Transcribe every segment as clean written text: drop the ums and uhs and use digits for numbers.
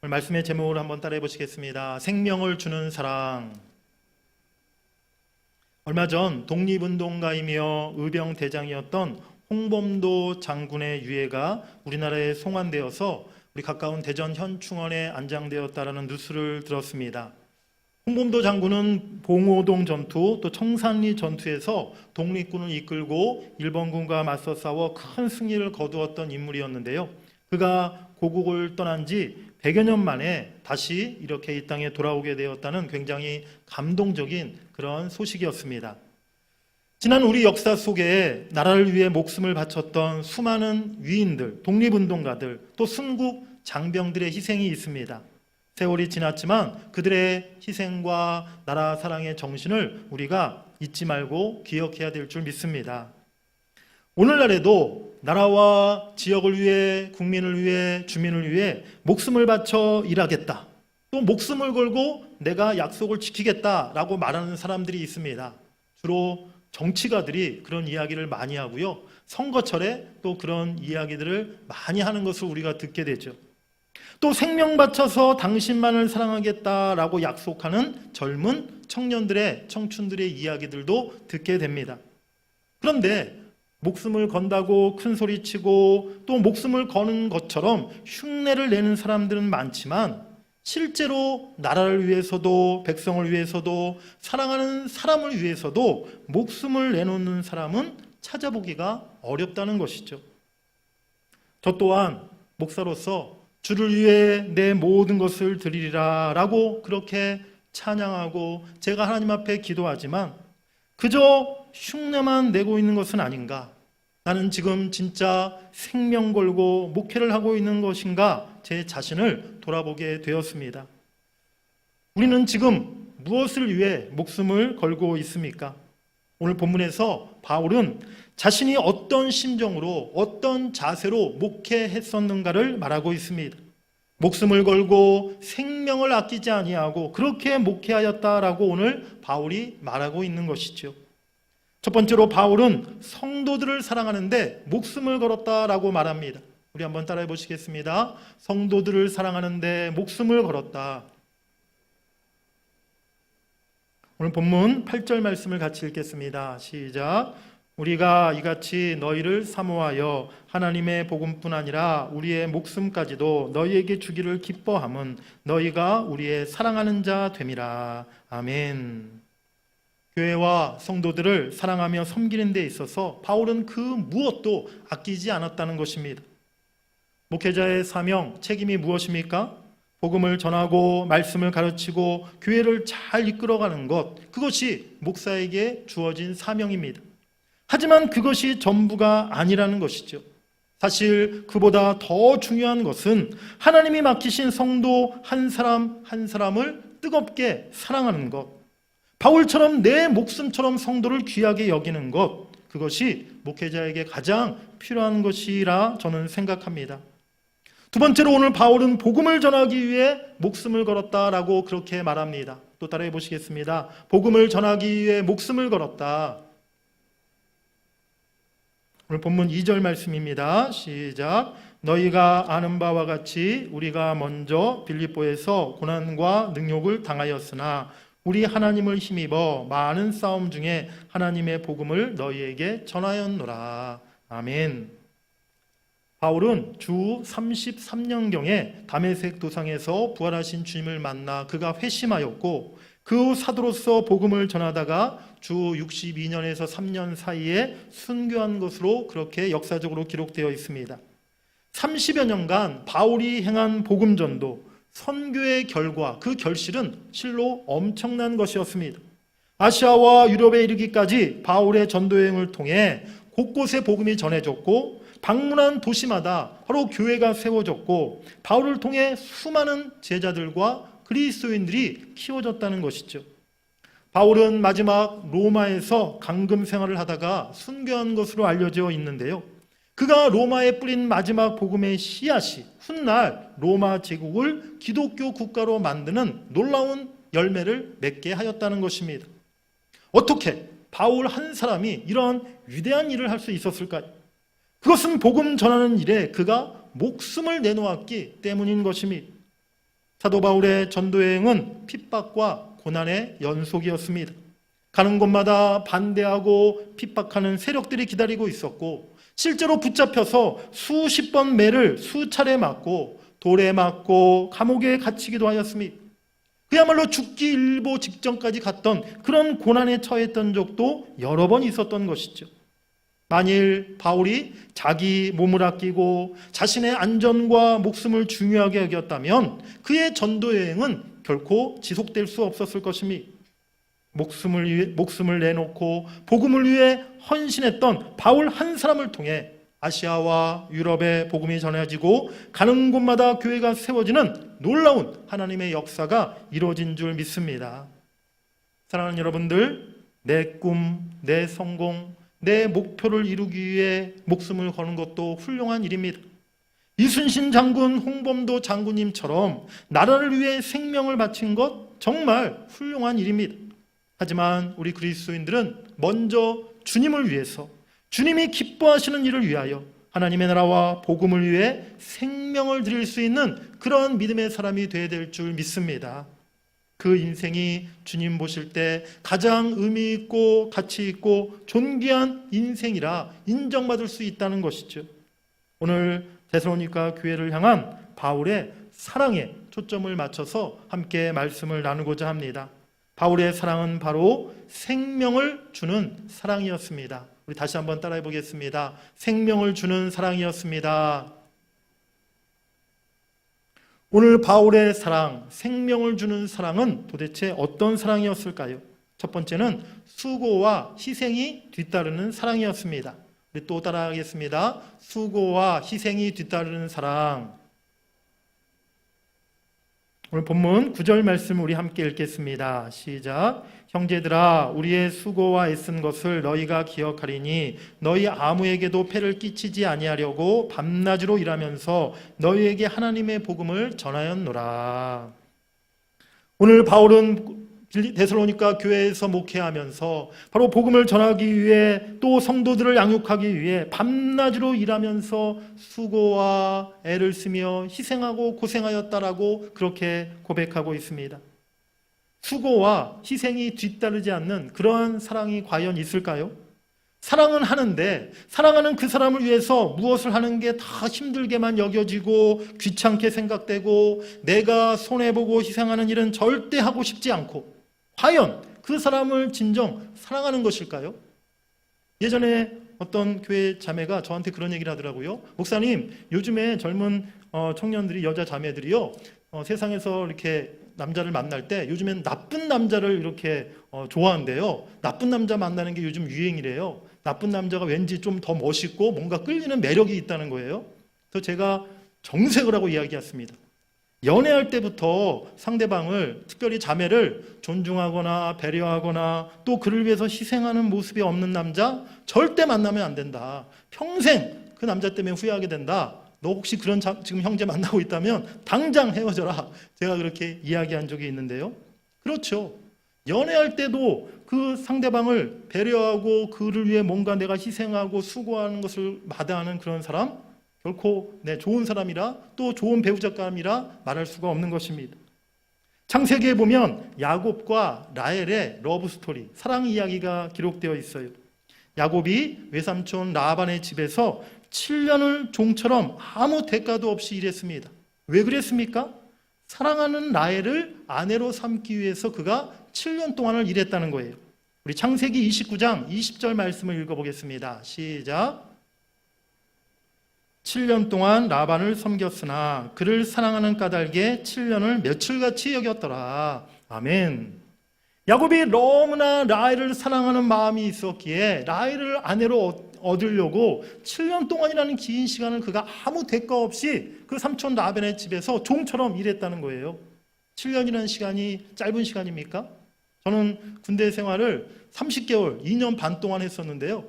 오늘 말씀의 제목을 한번 따라해 보시겠습니다. 생명을 주는 사랑. 얼마 전 독립운동가이며 의병대장이었던 홍범도 장군의 유해가 우리나라에 송환되어서 우리 가까운 대전 현충원에 안장되었다라는 뉴스를 들었습니다. 홍범도 장군은 봉오동 전투 또 청산리 전투에서 독립군을 이끌고 일본군과 맞서 싸워 큰 승리를 거두었던 인물이었는데요. 그가 고국을 떠난 지 100여 년 만에 다시 이렇게 이 땅에 돌아오게 되었다는 굉장히 감동적인 그런 소식이었습니다. 지난 우리 역사 속에 나라를 위해 목숨을 바쳤던 수많은 위인들, 독립운동가들, 또 순국 장병들의 희생이 있습니다. 세월이 지났지만 그들의 희생과 나라 사랑의 정신을 우리가 잊지 말고 기억해야 될 줄 믿습니다. 오늘날에도 나라와 지역을 위해, 국민을 위해, 주민을 위해 목숨을 바쳐 일하겠다. 또 목숨을 걸고 내가 약속을 지키겠다라고 말하는 사람들이 있습니다. 주로 정치가들이 그런 이야기를 많이 하고요. 선거철에 또 그런 이야기들을 많이 하는 것을 우리가 듣게 되죠. 또 생명 바쳐서 당신만을 사랑하겠다라고 약속하는 젊은 청년들의, 청춘들의 이야기들도 듣게 됩니다. 그런데 목숨을 건다고 큰 소리치고 또 목숨을 거는 것처럼 흉내를 내는 사람들은 많지만 실제로 나라를 위해서도 백성을 위해서도 사랑하는 사람을 위해서도 목숨을 내놓는 사람은 찾아보기가 어렵다는 것이죠. 저 또한 목사로서 주를 위해 내 모든 것을 드리리라 라고 그렇게 찬양하고 제가 하나님 앞에 기도하지만 그저 흉내만 내고 있는 것은 아닌가? 나는 지금 진짜 생명 걸고 목회를 하고 있는 것인가? 제 자신을 돌아보게 되었습니다. 우리는 지금 무엇을 위해 목숨을 걸고 있습니까? 오늘 본문에서 바울은 자신이 어떤 심정으로 어떤 자세로 목회했었는가를 말하고 있습니다. 목숨을 걸고 생명을 아끼지 아니하고 그렇게 목회하였다라고 오늘 바울이 말하고 있는 것이죠. 첫 번째로 바울은 성도들을 사랑하는데 목숨을 걸었다라고 말합니다. 우리 한번 따라해 보시겠습니다. 성도들을 사랑하는데 목숨을 걸었다. 오늘 본문 8절 말씀을 같이 읽겠습니다. 시작. 우리가 이같이 너희를 사모하여 하나님의 복음뿐 아니라 우리의 목숨까지도 너희에게 주기를 기뻐함은 너희가 우리의 사랑하는 자 됨이라. 아멘. 교회와 성도들을 사랑하며 섬기는 데 있어서 바울은 그 무엇도 아끼지 않았다는 것입니다. 목회자의 사명, 책임이 무엇입니까? 복음을 전하고 말씀을 가르치고 교회를 잘 이끌어가는 것, 그것이 목사에게 주어진 사명입니다. 하지만 그것이 전부가 아니라는 것이죠. 사실 그보다 더 중요한 것은 하나님이 맡기신 성도 한 사람 한 사람을 뜨겁게 사랑하는 것, 바울처럼 내 목숨처럼 성도를 귀하게 여기는 것, 그것이 목회자에게 가장 필요한 것이라 저는 생각합니다. 두 번째로 오늘 바울은 복음을 전하기 위해 목숨을 걸었다라고 그렇게 말합니다. 또 따라해 보시겠습니다. 복음을 전하기 위해 목숨을 걸었다. 오늘 본문 2절 말씀입니다. 시작. 너희가 아는 바와 같이 우리가 먼저 빌립보에서 고난과 능욕을 당하였으나 우리 하나님을 힘입어 많은 싸움 중에 하나님의 복음을 너희에게 전하였노라. 아멘. 바울은 주 33년경에 다메섹 도상에서 부활하신 주님을 만나 그가 회심하였고 그 후 사도로서 복음을 전하다가 주 62년에서 3년 사이에 순교한 것으로 그렇게 역사적으로 기록되어 있습니다. 30여 년간 바울이 행한 복음 전도, 선교의 결과, 그 결실은 실로 엄청난 것이었습니다. 아시아와 유럽에 이르기까지 바울의 전도여행을 통해 곳곳에 복음이 전해졌고 방문한 도시마다 바로 교회가 세워졌고 바울을 통해 수많은 제자들과 그리스도인들이 키워졌다는 것이죠. 바울은 마지막 로마에서 감금 생활을 하다가 순교한 것으로 알려져 있는데요. 그가 로마에 뿌린 마지막 복음의 씨앗이 훗날 로마 제국을 기독교 국가로 만드는 놀라운 열매를 맺게 하였다는 것입니다. 어떻게 바울 한 사람이 이러한 위대한 일을 할 수 있었을까요? 그것은 복음 전하는 일에 그가 목숨을 내놓았기 때문인 것입니다. 사도 바울의 전도여행은 핍박과 고난의 연속이었습니다. 가는 곳마다 반대하고 핍박하는 세력들이 기다리고 있었고, 실제로 붙잡혀서 수십 번 매를 수차례 맞고 돌에 맞고 감옥에 갇히기도 하였습니다. 그야말로 죽기 일보 직전까지 갔던 그런 고난에 처했던 적도 여러 번 있었던 것이죠. 만일 바울이 자기 몸을 아끼고 자신의 안전과 목숨을 중요하게 여겼다면 그의 전도 여행은 결코 지속될 수 없었을 것입니다. 목숨을 내놓고 복음을 위해 헌신했던 바울 한 사람을 통해 아시아와 유럽의 복음이 전해지고 가는 곳마다 교회가 세워지는 놀라운 하나님의 역사가 이루어진 줄 믿습니다. 사랑하는 여러분들, 내 꿈, 내 성공, 내 목표를 이루기 위해 목숨을 거는 것도 훌륭한 일입니다. 이순신 장군, 홍범도 장군님처럼 나라를 위해 생명을 바친 것 정말 훌륭한 일입니다. 하지만 우리 그리스도인들은 먼저 주님을 위해서, 주님이 기뻐하시는 일을 위하여 하나님의 나라와 복음을 위해 생명을 드릴 수 있는 그런 믿음의 사람이 되어야 될 줄 믿습니다. 그 인생이 주님 보실 때 가장 의미 있고 가치 있고 존귀한 인생이라 인정받을 수 있다는 것이죠. 오늘 데살로니가 교회를 향한 바울의 사랑에 초점을 맞춰서 함께 말씀을 나누고자 합니다. 바울의 사랑은 바로 생명을 주는 사랑이었습니다. 우리 다시 한번 따라해 보겠습니다. 생명을 주는 사랑이었습니다. 오늘 바울의 사랑, 생명을 주는 사랑은 도대체 어떤 사랑이었을까요? 첫 번째는 수고와 희생이 뒤따르는 사랑이었습니다. 우리 또 따라하겠습니다. 수고와 희생이 뒤따르는 사랑. 오늘 본문 9절 말씀 우리 함께 읽겠습니다. 시작. 형제들아, 우리의 수고와 애쓴 것을 너희가 기억하리니 너희 아무에게도 폐를 끼치지 아니하려고 밤낮으로 일하면서 너희에게 하나님의 복음을 전하였노라. 오늘 바울은 데살로니가 교회에서 목회하면서 바로 복음을 전하기 위해 또 성도들을 양육하기 위해 밤낮으로 일하면서 수고와 애를 쓰며 희생하고 고생하였다라고 그렇게 고백하고 있습니다. 수고와 희생이 뒤따르지 않는 그러한 사랑이 과연 있을까요? 사랑은 하는데 사랑하는 그 사람을 위해서 무엇을 하는 게 다 힘들게만 여겨지고 귀찮게 생각되고 내가 손해보고 희생하는 일은 절대 하고 싶지 않고 과연 그 사람을 진정 사랑하는 것일까요? 예전에 어떤 교회 자매가 저한테 그런 얘기를 하더라고요. 목사님, 요즘에 젊은 청년들이, 여자 자매들이요, 세상에서 이렇게 남자를 만날 때 요즘엔 나쁜 남자를 이렇게 좋아한대요. 나쁜 남자 만나는 게 요즘 유행이래요. 나쁜 남자가 왠지 좀 더 멋있고 뭔가 끌리는 매력이 있다는 거예요. 그래서 제가 정색을 하고 이야기했습니다. 연애할 때부터 상대방을, 특별히 자매를 존중하거나 배려하거나 또 그를 위해서 희생하는 모습이 없는 남자 절대 만나면 안 된다. 평생 그 남자 때문에 후회하게 된다. 너 혹시 그런 지금 형제 만나고 있다면 당장 헤어져라. 제가 그렇게 이야기한 적이 있는데요. 그렇죠. 연애할 때도 그 상대방을 배려하고 그를 위해 뭔가 내가 희생하고 수고하는 것을 마다하는 그런 사람, 결코 좋은 사람이라 또 좋은 배우자감이라 말할 수가 없는 것입니다. 창세기에 보면 야곱과 라헬의 러브 스토리, 사랑 이야기가 기록되어 있어요. 야곱이 외삼촌 라반의 집에서 7년을 종처럼 아무 대가도 없이 일했습니다. 왜 그랬습니까? 사랑하는 라헬을 아내로 삼기 위해서 그가 7년 동안을 일했다는 거예요. 우리 창세기 29장 20절 말씀을 읽어보겠습니다. 시작. 7년 동안 라반을 섬겼으나 그를 사랑하는 까닭에 7년을 며칠같이 여겼더라. 아멘. 야곱이 너무나 라헬을 사랑하는 마음이 있었기에 라헬을 아내로 얻으려고 7년 동안이라는 긴 시간을 그가 아무 대가 없이 그 삼촌 라반의 집에서 종처럼 일했다는 거예요. 7년이라는 시간이 짧은 시간입니까? 저는 군대 생활을 30개월, 2년 반 동안 했었는데요.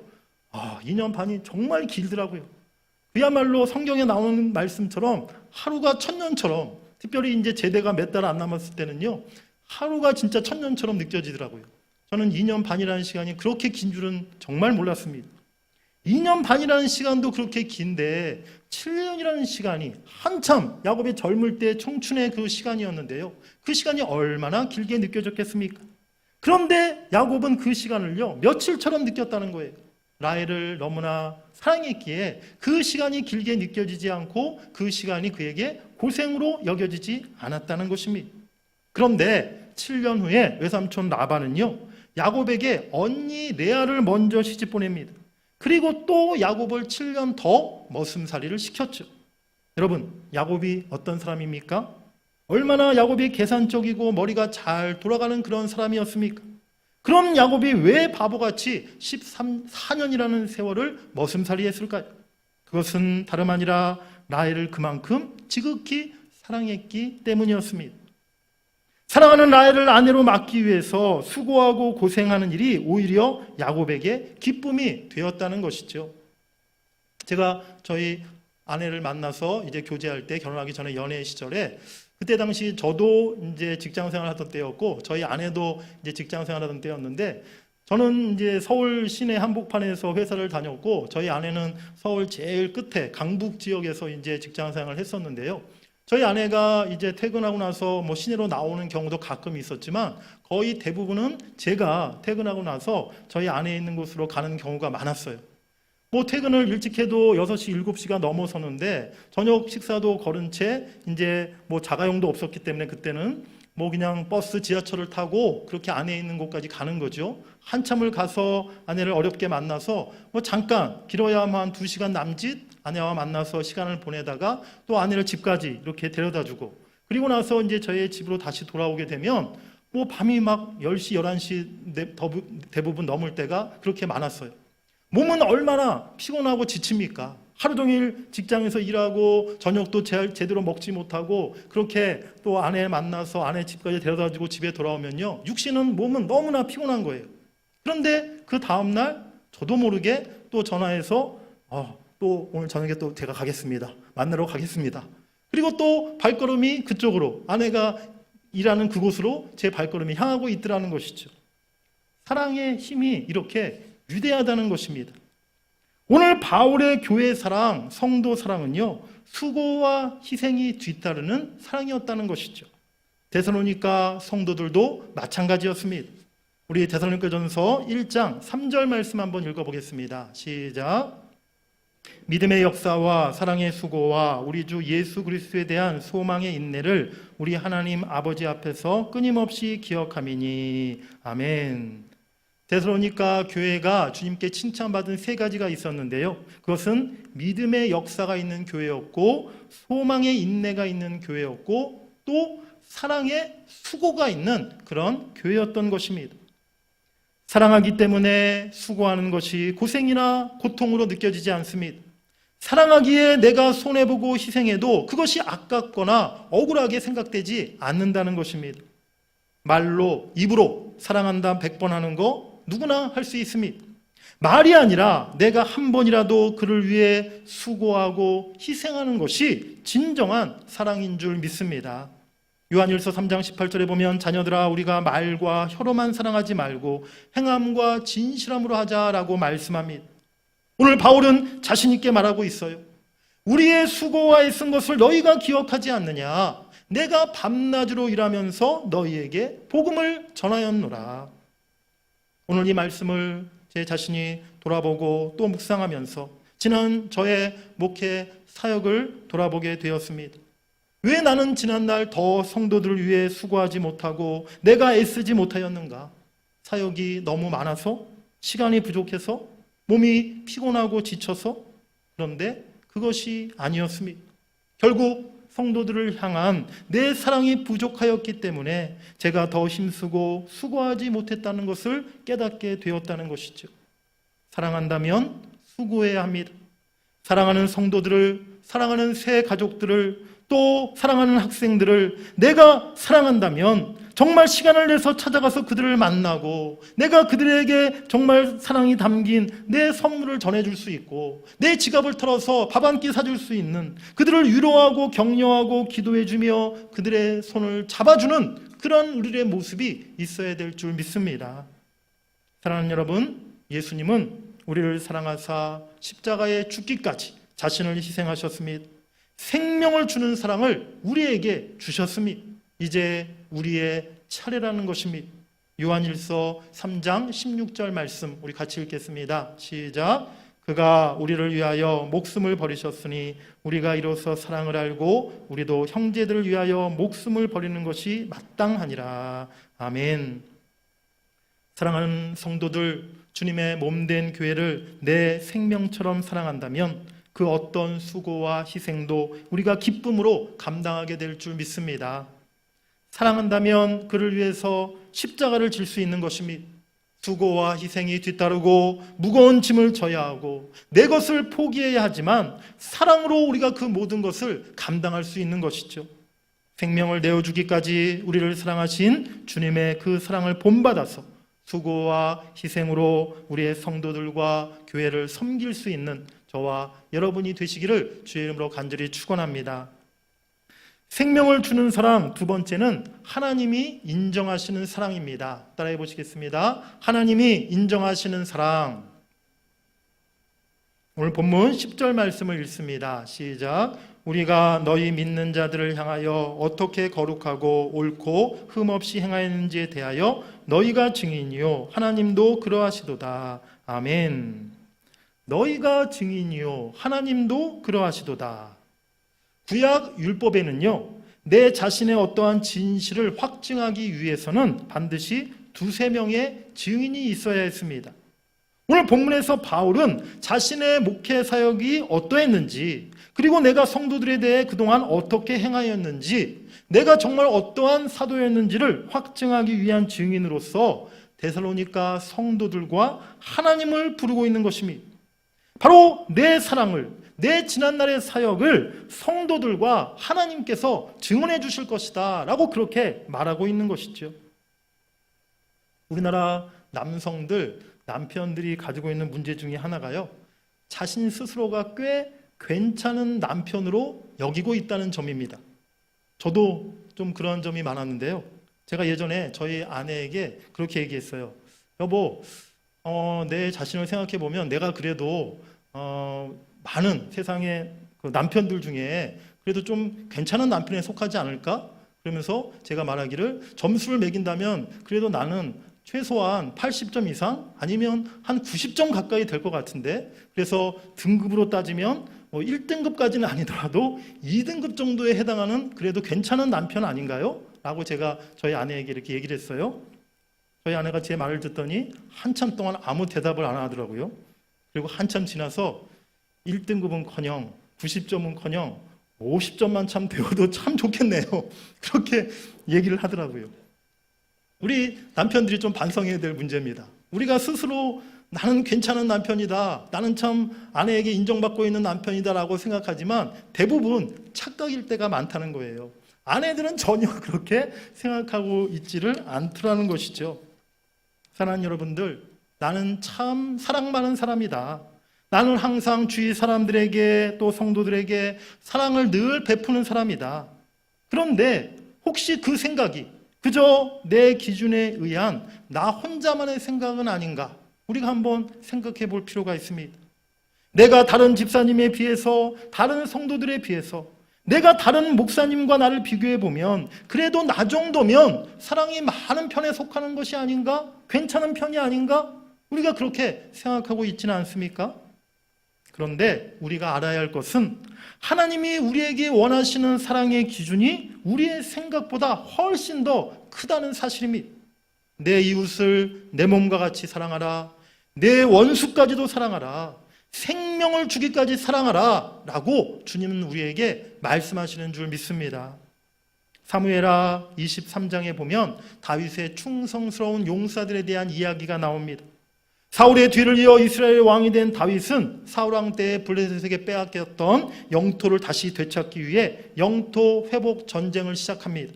2년 반이 정말 길더라고요. 그야말로 성경에 나오는 말씀처럼 하루가 1000년처럼, 특별히 이제 제대가 몇 달 안 남았을 때는요, 하루가 진짜 1000년처럼 느껴지더라고요. 저는 2년 반이라는 시간이 그렇게 긴 줄은 정말 몰랐습니다. 2년 반이라는 시간도 그렇게 긴데 7년이라는 시간이 한참 야곱의 젊을 때 청춘의 그 시간이었는데요. 그 시간이 얼마나 길게 느껴졌겠습니까? 그런데 야곱은 그 시간을요, 며칠처럼 느꼈다는 거예요. 라헬을 너무나 사랑했기에 그 시간이 길게 느껴지지 않고 그 시간이 그에게 고생으로 여겨지지 않았다는 것입니다. 그런데 7년 후에 외삼촌 라반은요, 야곱에게 언니 레아를 먼저 시집 보냅니다. 그리고 또 야곱을 7년 더 머슴살이를 시켰죠. 여러분, 야곱이 어떤 사람입니까? 얼마나 야곱이 계산적이고 머리가 잘 돌아가는 그런 사람이었습니까? 그럼 야곱이 왜 바보같이 14년이라는 세월을 머슴살이 했을까요? 그것은 다름 아니라 라헬을 그만큼 지극히 사랑했기 때문이었습니다. 사랑하는 라헬을 아내로 맡기 위해서 수고하고 고생하는 일이 오히려 야곱에게 기쁨이 되었다는 것이죠. 제가 저희 아내를 만나서 이제 교제할 때, 결혼하기 전에 연애 시절에, 그때 당시 저도 이제 직장 생활 하던 때였고 저희 아내도 이제 직장 생활 하던 때였는데, 저는 이제 서울 시내 한복판에서 회사를 다녔고 저희 아내는 서울 제일 끝에 강북 지역에서 이제 직장 생활을 했었는데요. 저희 아내가 이제 퇴근하고 나서 뭐 시내로 나오는 경우도 가끔 있었지만 거의 대부분은 제가 퇴근하고 나서 저희 아내 있는 곳으로 가는 경우가 많았어요. 뭐 퇴근을 일찍 해도 6시, 7시가 넘어서는데 저녁 식사도 거른 채 이제 뭐 자가용도 없었기 때문에 그때는 뭐 그냥 버스, 지하철을 타고 그렇게 아내 있는 곳까지 가는 거죠. 한참을 가서 아내를 어렵게 만나서 뭐 잠깐 길어야만 한 2시간 남짓 아내와 만나서 시간을 보내다가 또 아내를 집까지 이렇게 데려다주고, 그리고 나서 이제 저희 집으로 다시 돌아오게 되면 뭐 밤이 막 10시, 11시 대부분 넘을 때가 그렇게 많았어요. 몸은 얼마나 피곤하고 지칩니까? 하루 종일 직장에서 일하고 저녁도 제대로 먹지 못하고 그렇게 또 아내 만나서 아내 집까지 데려다주고 집에 돌아오면요, 육신은 몸은 너무나 피곤한 거예요. 그런데 그 다음날 저도 모르게 또 전화해서 또 오늘 저녁에 또 제가 가겠습니다. 만나러 가겠습니다. 그리고 또 발걸음이 그쪽으로, 아내가 일하는 그곳으로 제 발걸음이 향하고 있더라는 것이죠. 사랑의 힘이 이렇게 위대하다는 것입니다. 오늘 바울의 교회 사랑, 성도 사랑은요, 수고와 희생이 뒤따르는 사랑이었다는 것이죠. 데살로니가 성도들도 마찬가지였습니다. 우리 데살로니가전서 1장 3절 말씀 한번 읽어보겠습니다. 시작. 믿음의 역사와 사랑의 수고와 우리 주 예수 그리스도에 대한 소망의 인내를 우리 하나님 아버지 앞에서 끊임없이 기억하미니. 아멘. 데살로니가 교회가 주님께 칭찬받은 3가지가 있었는데요. 그것은 믿음의 역사가 있는 교회였고, 소망의 인내가 있는 교회였고, 또 사랑의 수고가 있는 그런 교회였던 것입니다. 사랑하기 때문에 수고하는 것이 고생이나 고통으로 느껴지지 않습니다. 사랑하기에 내가 손해보고 희생해도 그것이 아깝거나 억울하게 생각되지 않는다는 것입니다. 말로, 입으로 사랑한다 100번 하는 거 누구나 할 수 있습니다. 말이 아니라 내가 한 번이라도 그를 위해 수고하고 희생하는 것이 진정한 사랑인 줄 믿습니다. 요한일서 3장 18절에 보면 자녀들아 우리가 말과 혀로만 사랑하지 말고 행함과 진실함으로 하자라고 말씀합니다. 오늘 바울은 자신 있게 말하고 있어요. 우리의 수고와 애쓴 것을 너희가 기억하지 않느냐? 내가 밤낮으로 일하면서 너희에게 복음을 전하였노라. 오늘 이 말씀을 제 자신이 돌아보고 또 묵상하면서 지난 저의 목회 사역을 돌아보게 되었습니다. 왜 나는 지난날 더 성도들을 위해 수고하지 못하고 내가 애쓰지 못하였는가? 사역이 너무 많아서? 시간이 부족해서? 몸이 피곤하고 지쳐서? 그런데 그것이 아니었습니다. 결국 성도들을 향한 내 사랑이 부족하였기 때문에 제가 더 힘쓰고 수고하지 못했다는 것을 깨닫게 되었다는 것이죠. 사랑한다면 수고해야 합니다. 사랑하는 성도들을, 사랑하는 새 가족들을, 또 사랑하는 학생들을 내가 사랑한다면 정말 시간을 내서 찾아가서 그들을 만나고 내가 그들에게 정말 사랑이 담긴 내 선물을 전해줄 수 있고 내 지갑을 털어서 밥 한 끼 사줄 수 있는, 그들을 위로하고 격려하고 기도해주며 그들의 손을 잡아주는 그런 우리의 모습이 있어야 될 줄 믿습니다. 사랑하는 여러분, 예수님은 우리를 사랑하사 십자가에 죽기까지 자신을 희생하셨습니다. 생명을 주는 사랑을 우리에게 주셨습니다. 이제 우리의 차례라는 것입니다. 요한일서 3장 16절 말씀 우리 같이 읽겠습니다. 시작. 그가 우리를 위하여 목숨을 버리셨으니 우리가 이로써 사랑을 알고 우리도 형제들을 위하여 목숨을 버리는 것이 마땅하니라. 아멘. 사랑하는 성도들, 주님의 몸된 교회를 내 생명처럼 사랑한다면 그 어떤 수고와 희생도 우리가 기쁨으로 감당하게 될 줄 믿습니다. 사랑한다면 그를 위해서 십자가를 질 수 있는 것입니다. 수고와 희생이 뒤따르고 무거운 짐을 져야 하고 내 것을 포기해야 하지만 사랑으로 우리가 그 모든 것을 감당할 수 있는 것이죠. 생명을 내어주기까지 우리를 사랑하신 주님의 그 사랑을 본받아서 수고와 희생으로 우리의 성도들과 교회를 섬길 수 있는 저와 여러분이 되시기를 주의 이름으로 간절히 축원합니다. 생명을 주는 사랑, 두 번째는 하나님이 인정하시는 사랑입니다. 따라해 보시겠습니다. 하나님이 인정하시는 사랑. 오늘 본문 10절 말씀을 읽습니다. 시작. 우리가 너희 믿는 자들을 향하여 어떻게 거룩하고 옳고 흠없이 행하였는지에 대하여 너희가 증인이요 하나님도 그러하시도다. 아멘. 너희가 증인이요 하나님도 그러하시도다. 구약 율법에는요, 내 자신의 어떠한 진실을 확증하기 위해서는 반드시 두세 명의 증인이 있어야 했습니다. 오늘 본문에서 바울은 자신의 목회 사역이 어떠했는지, 그리고 내가 성도들에 대해 그동안 어떻게 행하였는지, 내가 정말 어떠한 사도였는지를 확증하기 위한 증인으로서 데살로니가 성도들과 하나님을 부르고 있는 것입니다. 바로 내 사랑을, 내 지난날의 사역을 성도들과 하나님께서 증언해 주실 것이다 라고 그렇게 말하고 있는 것이죠. 우리나라 남편들이 가지고 있는 문제 중에 하나가요, 자신 스스로가 꽤 괜찮은 남편으로 여기고 있다는 점입니다. 저도 좀 그런 점이 많았는데요, 제가 예전에 저희 아내에게 그렇게 얘기했어요. 여보, 내 자신을 생각해 보면 내가 그래도 많은 세상의 그 남편들 중에 그래도 좀 괜찮은 남편에 속하지 않을까? 그러면서 제가 말하기를 점수를 매긴다면 그래도 나는 최소한 80점 이상 아니면 한 90점 가까이 될 것 같은데, 그래서 등급으로 따지면 1등급까지는 아니더라도 2등급 정도에 해당하는 그래도 괜찮은 남편 아닌가요? 라고 제가 저희 아내에게 이렇게 얘기를 했어요. 저희 아내가 제 말을 듣더니 한참 동안 아무 대답을 안 하더라고요. 그리고 한참 지나서 1등급은커녕 90점은커녕 50점만 참 되어도 참 좋겠네요. 그렇게 얘기를 하더라고요. 우리 남편들이 좀 반성해야 될 문제입니다. 우리가 스스로 나는 괜찮은 남편이다, 나는 참 아내에게 인정받고 있는 남편이다 라고 생각하지만 대부분 착각일 때가 많다는 거예요. 아내들은 전혀 그렇게 생각하고 있지를 않더라는 것이죠. 사랑하는 여러분들, 나는 참 사랑 많은 사람이다, 나는 항상 주위 사람들에게 또 성도들에게 사랑을 늘 베푸는 사람이다. 그런데 혹시 그 생각이 그저 내 기준에 의한 나 혼자만의 생각은 아닌가? 우리가 한번 생각해 볼 필요가 있습니다. 내가 다른 집사님에 비해서, 다른 성도들에 비해서, 내가 다른 목사님과 나를 비교해 보면 그래도 나 정도면 사랑이 많은 편에 속하는 것이 아닌가? 괜찮은 편이 아닌가? 우리가 그렇게 생각하고 있지는 않습니까? 그런데 우리가 알아야 할 것은 하나님이 우리에게 원하시는 사랑의 기준이 우리의 생각보다 훨씬 더 크다는 사실입니다. 내 이웃을 내 몸과 같이 사랑하라, 내 원수까지도 사랑하라, 생명을 주기까지 사랑하라 라고 주님은 우리에게 말씀하시는 줄 믿습니다. 사무엘하 23장에 보면 다윗의 충성스러운 용사들에 대한 이야기가 나옵니다. 사울의 뒤를 이어 이스라엘 왕이 된 다윗은 사울 왕 때 블레셋에게 빼앗겼던 영토를 다시 되찾기 위해 영토 회복 전쟁을 시작합니다.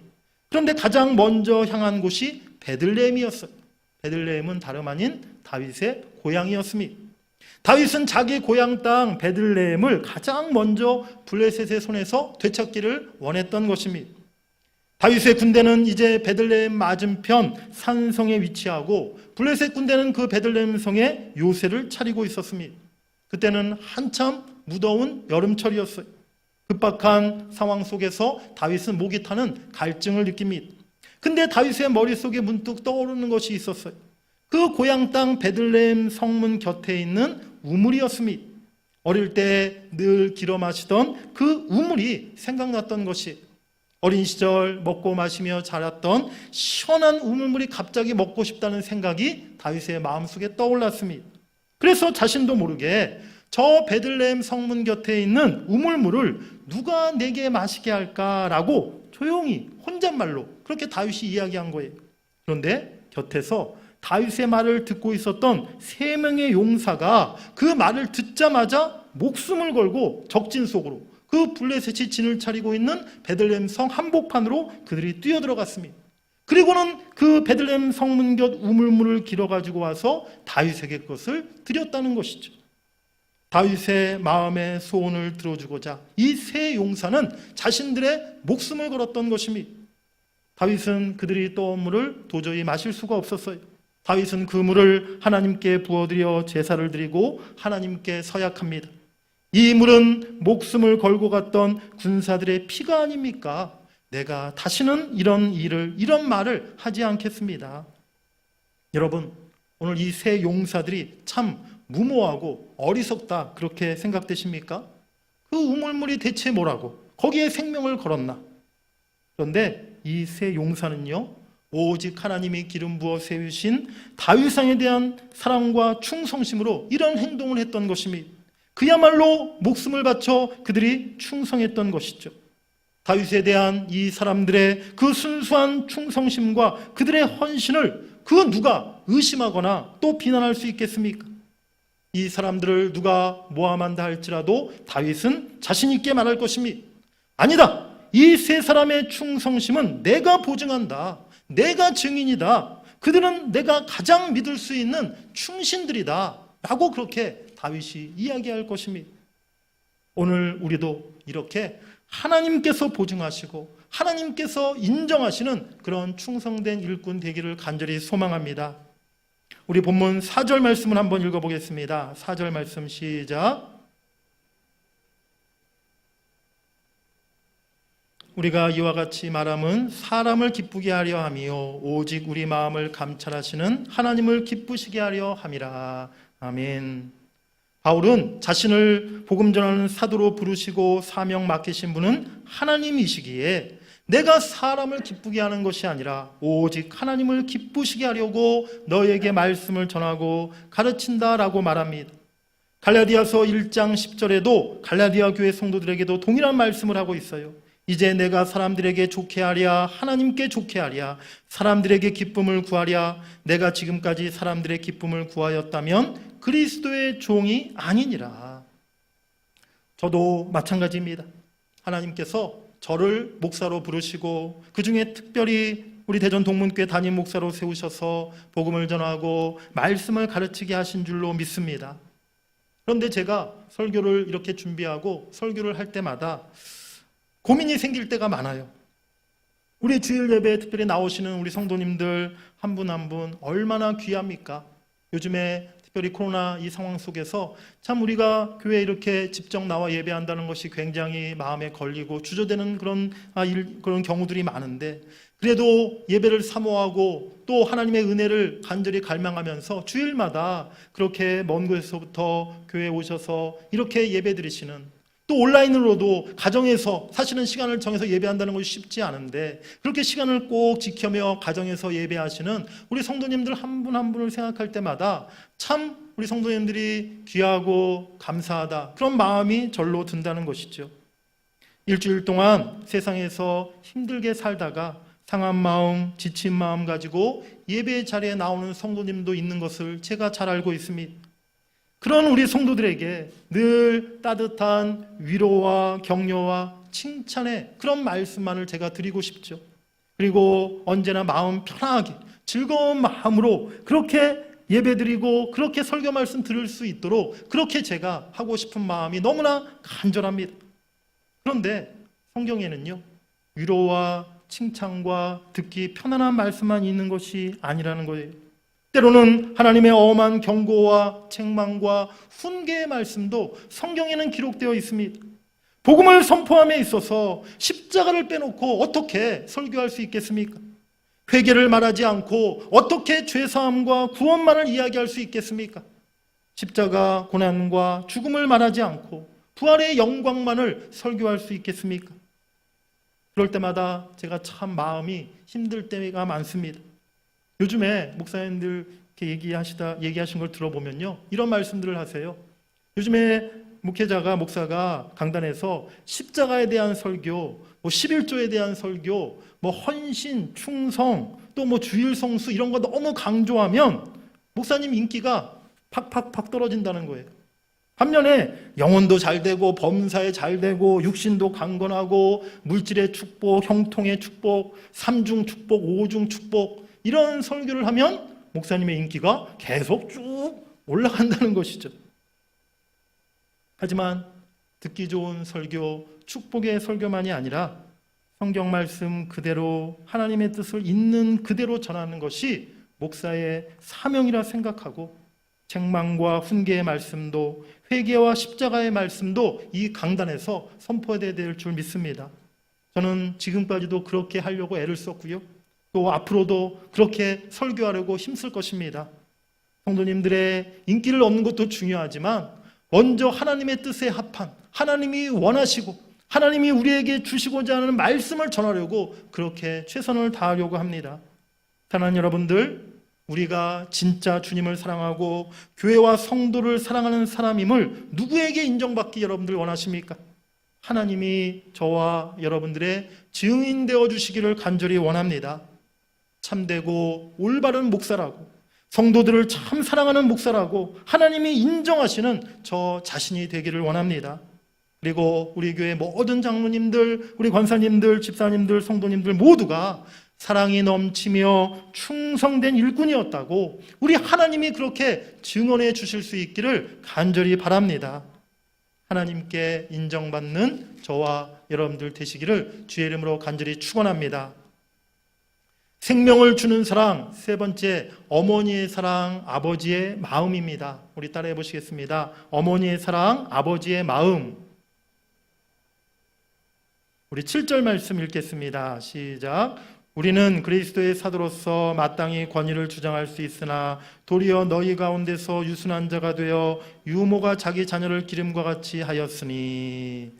그런데 가장 먼저 향한 곳이 베들레헴이었어요. 베들레헴은 다름 아닌 다윗의 고향이었습니다. 다윗은 자기 고향 땅 베들레헴을 가장 먼저 블레셋의 손에서 되찾기를 원했던 것입니다. 다윗의 군대는 이제 베들레헴 맞은편 산성에 위치하고 블레셋 군대는 그 베들레헴 성에 요새를 차리고 있었습니다. 그때는 한참 무더운 여름철이었어요. 급박한 상황 속에서 다윗은 목이 타는 갈증을 느낍니다. 근데 다윗의 머릿속에 문득 떠오르는 것이 있었어요. 그 고향 땅 베들레헴 성문 곁에 있는 우물이었습니다. 어릴 때 늘 길어 마시던 그 우물이 생각났던 것이, 어린 시절 먹고 마시며 자랐던 시원한 우물물이 갑자기 먹고 싶다는 생각이 다윗의 마음속에 떠올랐습니다. 그래서 자신도 모르게 저 베들레헴 성문 곁에 있는 우물물을 누가 내게 마시게 할까라고 조용히 혼잣말로 그렇게 다윗이 이야기한 거예요. 그런데 곁에서 다윗의 말을 듣고 있었던 3명의 용사가 그 말을 듣자마자 목숨을 걸고 적진 속으로, 그 블레셋이 진을 차리고 있는 베들레헴 성 한복판으로 그들이 뛰어들어갔습니다. 그리고는 그 베들레헴 성문 곁 우물물을 길어가지고 와서 다윗에게 그것을 드렸다는 것이죠. 다윗의 마음의 소원을 들어주고자 이 3 용사는 자신들의 목숨을 걸었던 것입니다. 다윗은 그들이 떠온 물을 도저히 마실 수가 없었어요. 다윗은 그 물을 하나님께 부어드려 제사를 드리고 하나님께 서약합니다. 이 물은 목숨을 걸고 갔던 군사들의 피가 아닙니까? 내가 다시는 이런 말을 하지 않겠습니다. 여러분, 오늘 이 3 용사들이 참 무모하고 어리석다 그렇게 생각되십니까? 그 우물물이 대체 뭐라고 거기에 생명을 걸었나? 그런데 이 3 용사는요, 오직 하나님이 기름 부어 세우신 다윗왕에 대한 사랑과 충성심으로 이런 행동을 했던 것입니다. 그야말로 목숨을 바쳐 그들이 충성했던 것이죠. 다윗에 대한 이 사람들의 그 순수한 충성심과 그들의 헌신을 그 누가 의심하거나 또 비난할 수 있겠습니까? 이 사람들을 누가 모함한다 할지라도 다윗은 자신 있게 말할 것입니다. 아니다, 이 3 사람의 충성심은 내가 보증한다, 내가 증인이다, 그들은 내가 가장 믿을 수 있는 충신들이다 라고 그렇게 다윗이 이야기할 것입니다. 오늘 우리도 이렇게 하나님께서 보증하시고 하나님께서 인정하시는 그런 충성된 일꾼 되기를 간절히 소망합니다. 우리 본문 4절 말씀을 한번 읽어보겠습니다. 4절 말씀 시작. 우리가 이와 같이 말함은 사람을 기쁘게 하려 함이요 오직 우리 마음을 감찰하시는 하나님을 기쁘시게 하려 함이라. 아멘. 바울은 자신을 복음 전하는 사도로 부르시고 사명 맡기신 분은 하나님이시기에 내가 사람을 기쁘게 하는 것이 아니라 오직 하나님을 기쁘시게 하려고 너에게 말씀을 전하고 가르친다라고 말합니다. 갈라디아서 1장 10절에도 갈라디아 교회 성도들에게도 동일한 말씀을 하고 있어요. 이제 내가 사람들에게 좋게 하랴 하나님께 좋게 하랴 사람들에게 기쁨을 구하랴 내가 지금까지 사람들의 기쁨을 구하였다면 그리스도의 종이 아니니라. 저도 마찬가지입니다. 하나님께서 저를 목사로 부르시고 그 중에 특별히 우리 대전 동문교회 담임 목사로 세우셔서 복음을 전하고 말씀을 가르치게 하신 줄로 믿습니다. 그런데 제가 설교를 이렇게 준비하고 설교를 할 때마다 고민이 생길 때가 많아요. 우리 주일 예배에 특별히 나오시는 우리 성도님들 한 분 한 분 얼마나 귀합니까? 요즘에 특별히 코로나 이 상황 속에서 참 우리가 교회에 이렇게 직접 나와 예배한다는 것이 굉장히 마음에 걸리고 주저되는 그런 경우들이 많은데, 그래도 예배를 사모하고 또 하나님의 은혜를 간절히 갈망하면서 주일마다 그렇게 먼 곳에서부터 교회에 오셔서 이렇게 예배 드리시는, 또 온라인으로도 가정에서 사실은 시간을 정해서 예배한다는 것이 쉽지 않은데 그렇게 시간을 꼭 지켜며 가정에서 예배하시는 우리 성도님들 한 분 한 분을 생각할 때마다 참 우리 성도님들이 귀하고 감사하다 그런 마음이 절로 든다는 것이죠. 일주일 동안 세상에서 힘들게 살다가 상한 마음, 지친 마음 가지고 예배 자리에 나오는 성도님도 있는 것을 제가 잘 알고 있습니다. 그런 우리 성도들에게 늘 따뜻한 위로와 격려와 칭찬의 그런 말씀만을 제가 드리고 싶죠. 그리고 언제나 마음 편하게 즐거운 마음으로 그렇게 예배드리고 그렇게 설교 말씀 들을 수 있도록 그렇게 제가 하고 싶은 마음이 너무나 간절합니다. 그런데 성경에는요, 위로와 칭찬과 듣기 편안한 말씀만 있는 것이 아니라는 거예요. 때로는 하나님의 엄한 경고와 책망과 훈계의 말씀도 성경에는 기록되어 있습니다. 복음을 선포함에 있어서 십자가를 빼놓고 어떻게 설교할 수 있겠습니까? 회개를 말하지 않고 어떻게 죄사함과 구원만을 이야기할 수 있겠습니까? 십자가 고난과 죽음을 말하지 않고 부활의 영광만을 설교할 수 있겠습니까? 그럴 때마다 제가 참 마음이 힘들 때가 많습니다. 요즘에 목사님들 이렇게 얘기하신 걸 들어보면요, 이런 말씀들을 하세요. 요즘에 목사가 강단에서 십자가에 대한 설교, 11조에 대한 설교, 헌신, 충성, 또 주일 성수 이런 거 너무 강조하면 목사님 인기가 팍팍팍 떨어진다는 거예요. 반면에 영혼도 잘 되고 범사에 잘 되고 육신도 강건하고 물질의 축복, 형통의 축복, 삼중 축복, 오중 축복 이런 설교를 하면 목사님의 인기가 계속 쭉 올라간다는 것이죠. 하지만 듣기 좋은 설교, 축복의 설교만이 아니라 성경 말씀 그대로 하나님의 뜻을 있는 그대로 전하는 것이 목사의 사명이라 생각하고 책망과 훈계의 말씀도 회개와 십자가의 말씀도 이 강단에서 선포해야 될 줄 믿습니다. 저는 지금까지도 그렇게 하려고 애를 썼고요. 또 앞으로도 그렇게 설교하려고 힘쓸 것입니다. 성도님들의 인기를 얻는 것도 중요하지만 먼저 하나님의 뜻에 합한 하나님이 원하시고 하나님이 우리에게 주시고자 하는 말씀을 전하려고 그렇게 최선을 다하려고 합니다. 사랑하는 여러분들, 우리가 진짜 주님을 사랑하고 교회와 성도를 사랑하는 사람임을 누구에게 인정받기 여러분들 원하십니까? 하나님이 저와 여러분들의 증인 되어 주시기를 간절히 원합니다. 참되고 올바른 목사라고 성도들을 참 사랑하는 목사라고 하나님이 인정하시는 저 자신이 되기를 원합니다. 그리고 우리 교회 모든 장로님들, 우리 권사님들, 집사님들, 성도님들 모두가 사랑이 넘치며 충성된 일꾼이었다고 우리 하나님이 그렇게 증언해 주실 수 있기를 간절히 바랍니다. 하나님께 인정받는 저와 여러분들 되시기를 주의 이름으로 간절히 축원합니다. 생명을 주는 사랑, 세 번째, 어머니의 사랑, 아버지의 마음입니다. 우리 따라해 보시겠습니다. 어머니의 사랑, 아버지의 마음. 우리 7절 말씀 읽겠습니다. 시작. 우리는 그리스도의 사도로서 마땅히 권위를 주장할 수 있으나 도리어 너희 가운데서 유순한 자가 되어 유모가 자기 자녀를 기름과 같이 하였으니.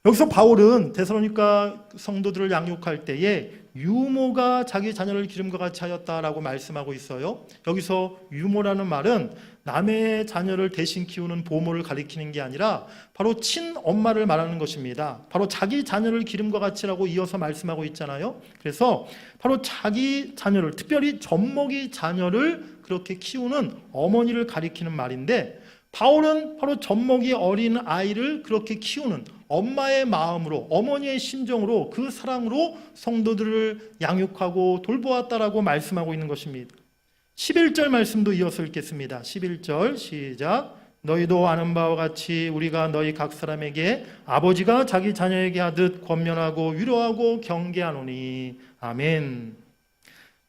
여기서 바울은 데살로니가 성도들을 양육할 때에 유모가 자기 자녀를 기름과 같이 하였다라고 말씀하고 있어요. 여기서 유모라는 말은 남의 자녀를 대신 키우는 보모를 가리키는 게 아니라 바로 친엄마를 말하는 것입니다. 바로 자기 자녀를 기름과 같이라고 이어서 말씀하고 있잖아요. 그래서 바로 자기 자녀를, 특별히 젖먹이 자녀를 그렇게 키우는 어머니를 가리키는 말인데, 바울은 바로 젖먹이 어린 아이를 그렇게 키우는 엄마의 마음으로, 어머니의 심정으로, 그 사랑으로 성도들을 양육하고 돌보았다라고 말씀하고 있는 것입니다. 11절 말씀도 이어서 읽겠습니다. 11절 시작. 너희도 아는 바와 같이 우리가 너희 각 사람에게 아버지가 자기 자녀에게 하듯 권면하고 위로하고 경계하노니. 아멘.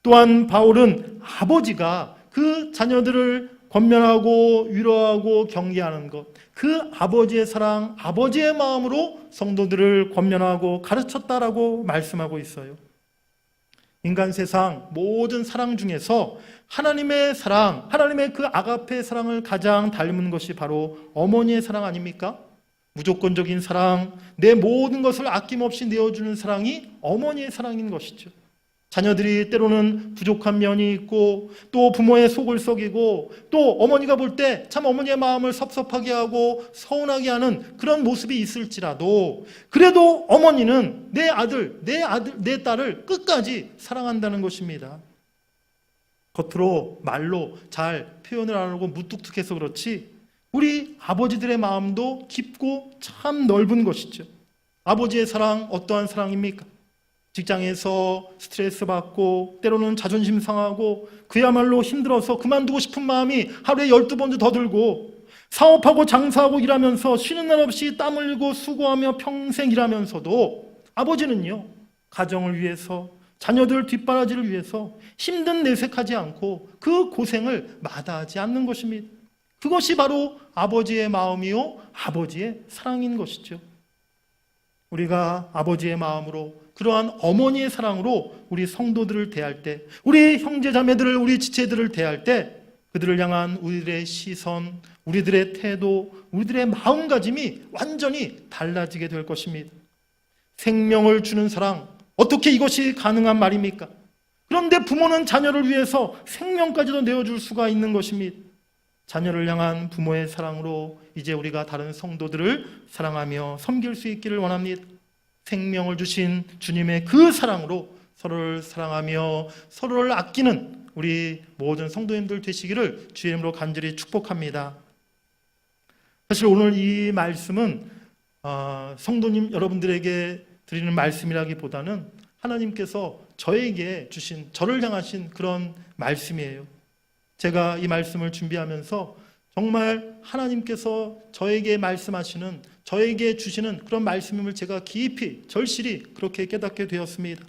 또한 바울은 아버지가 그 자녀들을 권면하고 위로하고 경계하는 것, 그 아버지의 사랑, 아버지의 마음으로 성도들을 권면하고 가르쳤다라고 말씀하고 있어요. 인간 세상 모든 사랑 중에서 하나님의 사랑, 하나님의 그 아가페 사랑을 가장 닮은 것이 바로 어머니의 사랑 아닙니까? 무조건적인 사랑, 내 모든 것을 아낌없이 내어주는 사랑이 어머니의 사랑인 것이죠. 자녀들이 때로는 부족한 면이 있고 또 부모의 속을 썩이고 또 어머니가 볼 때 참 어머니의 마음을 섭섭하게 하고 서운하게 하는 그런 모습이 있을지라도 그래도 어머니는 내 아들, 내 딸을 끝까지 사랑한다는 것입니다. 겉으로 말로 잘 표현을 안 하고 무뚝뚝해서 그렇지 우리 아버지들의 마음도 깊고 참 넓은 것이죠. 아버지의 사랑 어떠한 사랑입니까? 직장에서 스트레스 받고 때로는 자존심 상하고 그야말로 힘들어서 그만두고 싶은 마음이 하루에 12번도 더 들고 사업하고 장사하고 일하면서 쉬는 날 없이 땀 흘리고 수고하며 평생 일하면서도 아버지는요, 가정을 위해서 자녀들 뒷바라지를 위해서 힘든 내색하지 않고 그 고생을 마다하지 않는 것입니다. 그것이 바로 아버지의 마음이요 아버지의 사랑인 것이죠. 우리가 아버지의 마음으로 그러한 어머니의 사랑으로 우리 성도들을 대할 때, 우리 형제자매들을, 우리 지체들을 대할 때 그들을 향한 우리들의 시선, 우리들의 태도, 우리들의 마음가짐이 완전히 달라지게 될 것입니다. 생명을 주는 사랑, 어떻게 이것이 가능한 말입니까? 그런데 부모는 자녀를 위해서 생명까지도 내어줄 수가 있는 것입니다. 자녀를 향한 부모의 사랑으로 이제 우리가 다른 성도들을 사랑하며 섬길 수 있기를 원합니다. 생명을 주신 주님의 그 사랑으로 서로를 사랑하며 서로를 아끼는 우리 모든 성도님들 되시기를 주의 이름으로 간절히 축복합니다. 사실 오늘 이 말씀은 성도님 여러분들에게 드리는 말씀이라기보다는 하나님께서 저에게 주신, 저를 향하신 그런 말씀이에요. 제가 이 말씀을 준비하면서 정말 하나님께서 저에게 말씀하시는, 저에게 주시는 그런 말씀임을 제가 깊이 절실히 그렇게 깨닫게 되었습니다.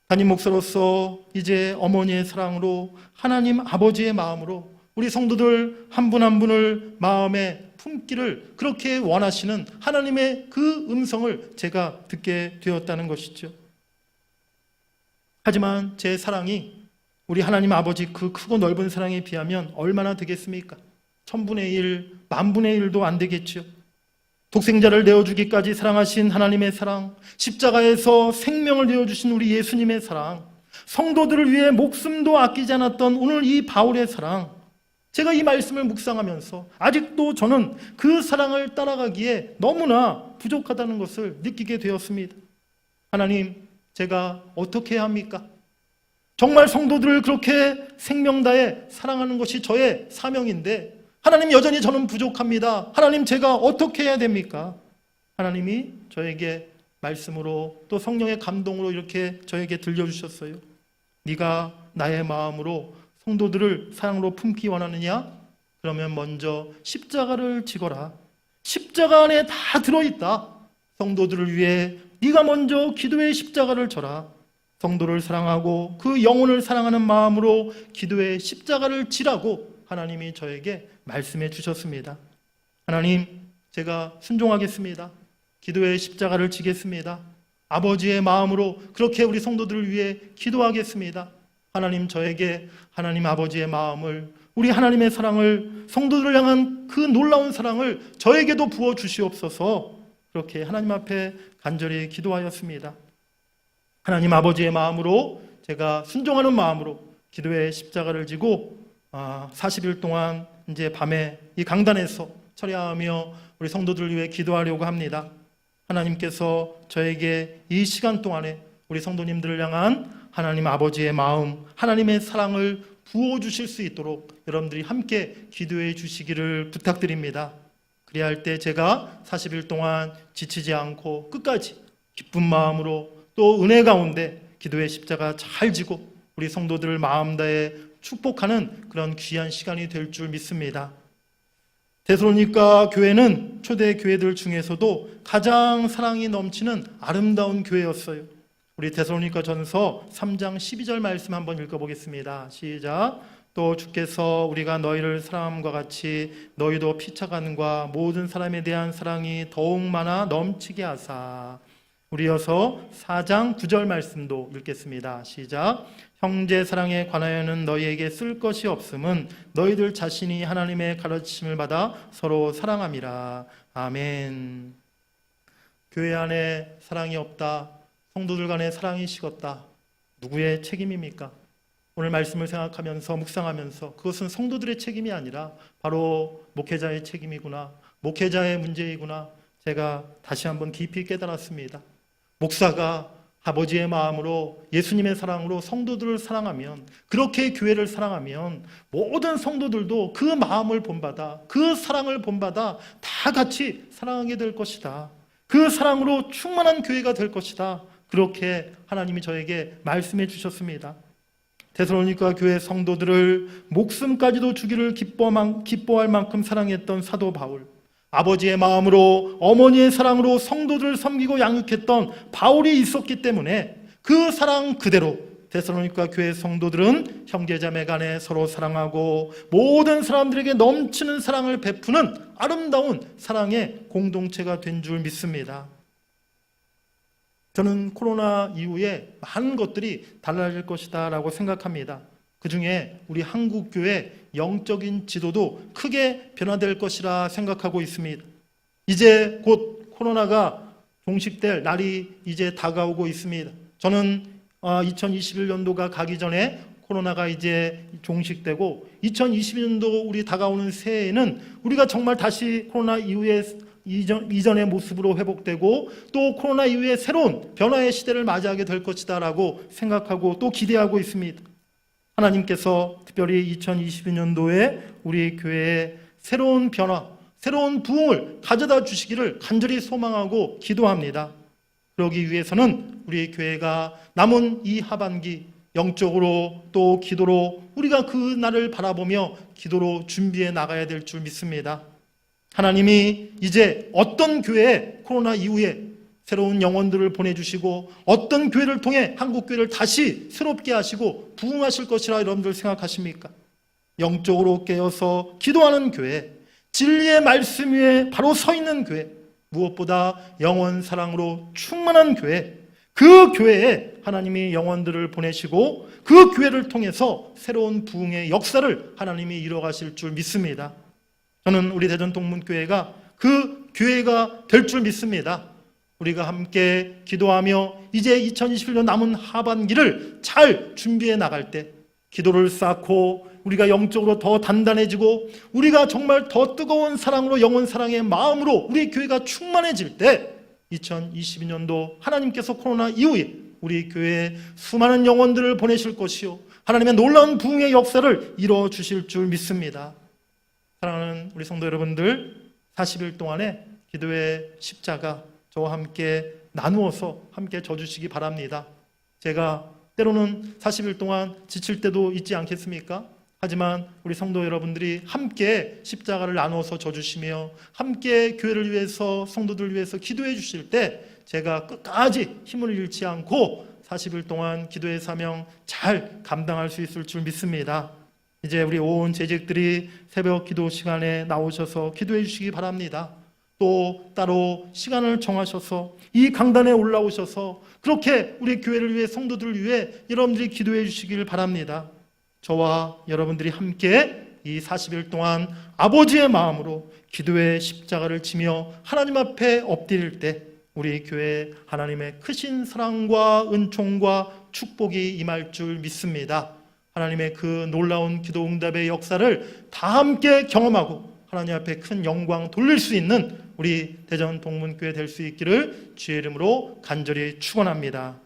담임 목사로서 이제 어머니의 사랑으로, 하나님 아버지의 마음으로 우리 성도들 한 분 한 분을 마음에 품기를 그렇게 원하시는 하나님의 그 음성을 제가 듣게 되었다는 것이죠. 하지만 제 사랑이 우리 하나님 아버지 그 크고 넓은 사랑에 비하면 얼마나 되겠습니까? 1000분의 1, 10,000분의 1도 안 되겠죠. 독생자를 내어주기까지 사랑하신 하나님의 사랑, 십자가에서 생명을 내어주신 우리 예수님의 사랑, 성도들을 위해 목숨도 아끼지 않았던 오늘 이 바울의 사랑, 제가 이 말씀을 묵상하면서 아직도 저는 그 사랑을 따라가기에 너무나 부족하다는 것을 느끼게 되었습니다. 하나님, 제가 어떻게 해야 합니까? 정말 성도들을 그렇게 생명 다해 사랑하는 것이 저의 사명인데 하나님, 여전히 저는 부족합니다. 하나님, 제가 어떻게 해야 됩니까? 하나님이 저에게 말씀으로 또 성령의 감동으로 이렇게 저에게 들려주셨어요. 네가 나의 마음으로 성도들을 사랑으로 품기 원하느냐? 그러면 먼저 십자가를 지거라. 십자가 안에 다 들어있다. 성도들을 위해 네가 먼저 기도의 십자가를 져라. 성도를 사랑하고 그 영혼을 사랑하는 마음으로 기도의 십자가를 지라고 하나님이 저에게 말씀해 주셨습니다. 하나님, 제가 순종하겠습니다. 기도의 십자가를 지겠습니다. 아버지의 마음으로 그렇게 우리 성도들을 위해 기도하겠습니다. 하나님, 저에게 하나님 아버지의 마음을, 우리 하나님의 사랑을, 성도들을 향한 그 놀라운 사랑을 저에게도 부어 주시옵소서. 그렇게 하나님 앞에 간절히 기도하였습니다. 하나님 아버지의 마음으로, 제가 순종하는 마음으로 기도의 십자가를 지고 40일 동안 이제 밤에 이 강단에서 철야하며 우리 성도들을 위해 기도하려고 합니다. 하나님께서 저에게 이 시간 동안에 우리 성도님들을 향한 하나님 아버지의 마음, 하나님의 사랑을 부어주실 수 있도록 여러분들이 함께 기도해 주시기를 부탁드립니다. 그래야 할 때 제가 40일 동안 지치지 않고 끝까지 기쁜 마음으로 또 은혜 가운데 기도의 십자가 잘 지고 우리 성도들을 마음 다해 축복하는 그런 귀한 시간이 될 줄 믿습니다. 데살로니가 교회는 초대 교회들 중에서도 가장 사랑이 넘치는 아름다운 교회였어요. 우리 데살로니가 전서 3장 12절 말씀 한번 읽어보겠습니다. 시작. 또 주께서 우리가 너희를 사랑함과 같이 너희도 피차간과 모든 사람에 대한 사랑이 더욱 많아 넘치게 하사. 우리 이어서 4장 9절 말씀도 읽겠습니다. 시작. 형제 사랑에 관하여는 너희에게 쓸 것이 없음은 너희들 자신이 하나님의 가르침을 받아 서로 사랑함이라. 아멘. 교회 안에 사랑이 없다, 성도들 간에 사랑이 식었다, 누구의 책임입니까? 오늘 말씀을 생각하면서 묵상하면서 그것은 성도들의 책임이 아니라 바로 목회자의 책임이구나, 목회자의 문제이구나, 제가 다시 한번 깊이 깨달았습니다. 목사가 아버지의 마음으로 예수님의 사랑으로 성도들을 사랑하면, 그렇게 교회를 사랑하면 모든 성도들도 그 마음을 본받아, 그 사랑을 본받아 다 같이 사랑하게 될 것이다. 그 사랑으로 충만한 교회가 될 것이다. 그렇게 하나님이 저에게 말씀해 주셨습니다. 데살로니가 교회 성도들을 목숨까지도 주기를 기뻐할 만큼 사랑했던 사도 바울, 아버지의 마음으로 어머니의 사랑으로 성도들을 섬기고 양육했던 바울이 있었기 때문에 그 사랑 그대로 데살로니가 교회 성도들은 형제자매 간에 서로 사랑하고 모든 사람들에게 넘치는 사랑을 베푸는 아름다운 사랑의 공동체가 된 줄 믿습니다. 저는 코로나 이후에 많은 것들이 달라질 것이다 라고 생각합니다. 그 중에 우리 한국교회 영적인 지도도 크게 변화될 것이라 생각하고 있습니다. 이제 곧 코로나가 종식될 날이 이제 다가오고 있습니다. 저는 2021년도가 가기 전에 코로나가 이제 종식되고 2022년도 우리 다가오는 새해에는 우리가 정말 다시 코로나 이후에 이전의 모습으로 회복되고 또 코로나 이후에 새로운 변화의 시대를 맞이하게 될 것이다 라고 생각하고 또 기대하고 있습니다. 하나님께서 특별히 2022년도에 우리 교회에 새로운 변화, 새로운 부흥을 가져다 주시기를 간절히 소망하고 기도합니다. 그러기 위해서는 우리 교회가 남은 이 하반기 영적으로 또 기도로 우리가 그 날을 바라보며 기도로 준비해 나가야 될 줄 믿습니다. 하나님이 이제 어떤 교회에 코로나 이후에 새로운 영혼들을 보내주시고 어떤 교회를 통해 한국교회를 다시 새롭게 하시고 부흥하실 것이라 여러분들 생각하십니까? 영적으로 깨어서 기도하는 교회, 진리의 말씀 위에 바로 서 있는 교회, 무엇보다 영혼 사랑으로 충만한 교회, 그 교회에 하나님이 영혼들을 보내시고 그 교회를 통해서 새로운 부흥의 역사를 하나님이 이뤄가실 줄 믿습니다. 저는 우리 대전 동문교회가 그 교회가 될 줄 믿습니다. 우리가 함께 기도하며 이제 2021년 남은 하반기를 잘 준비해 나갈 때 기도를 쌓고 우리가 영적으로 더 단단해지고 우리가 정말 더 뜨거운 사랑으로 영혼 사랑의 마음으로 우리 교회가 충만해질 때 2022년도 하나님께서 코로나 이후에 우리 교회에 수많은 영혼들을 보내실 것이요 하나님의 놀라운 부흥의 역사를 이루어 주실 줄 믿습니다. 사랑하는 우리 성도 여러분들, 40일 동안의 기도의 십자가 저와 함께 나누어서 함께 져주시기 바랍니다. 제가 때로는 40일 동안 지칠 때도 있지 않겠습니까? 하지만 우리 성도 여러분들이 함께 십자가를 나누어서 져주시며 함께 교회를 위해서 성도들을 위해서 기도해 주실 때 제가 끝까지 힘을 잃지 않고 40일 동안 기도의 사명 잘 감당할 수 있을 줄 믿습니다. 이제 우리 온 재직들이 새벽 기도 시간에 나오셔서 기도해 주시기 바랍니다. 또 따로 시간을 정하셔서 이 강단에 올라오셔서 그렇게 우리 교회를 위해 성도들을 위해 여러분들이 기도해 주시길 바랍니다. 저와 여러분들이 함께 이 40일 동안 아버지의 마음으로 기도의 십자가를 지며 하나님 앞에 엎드릴 때 우리 교회에 하나님의 크신 사랑과 은총과 축복이 임할 줄 믿습니다. 하나님의 그 놀라운 기도 응답의 역사를 다 함께 경험하고 하나님 앞에 큰 영광 돌릴 수 있는 우리 대전 동문교회 될 수 있기를 주의 이름으로 간절히 축원합니다.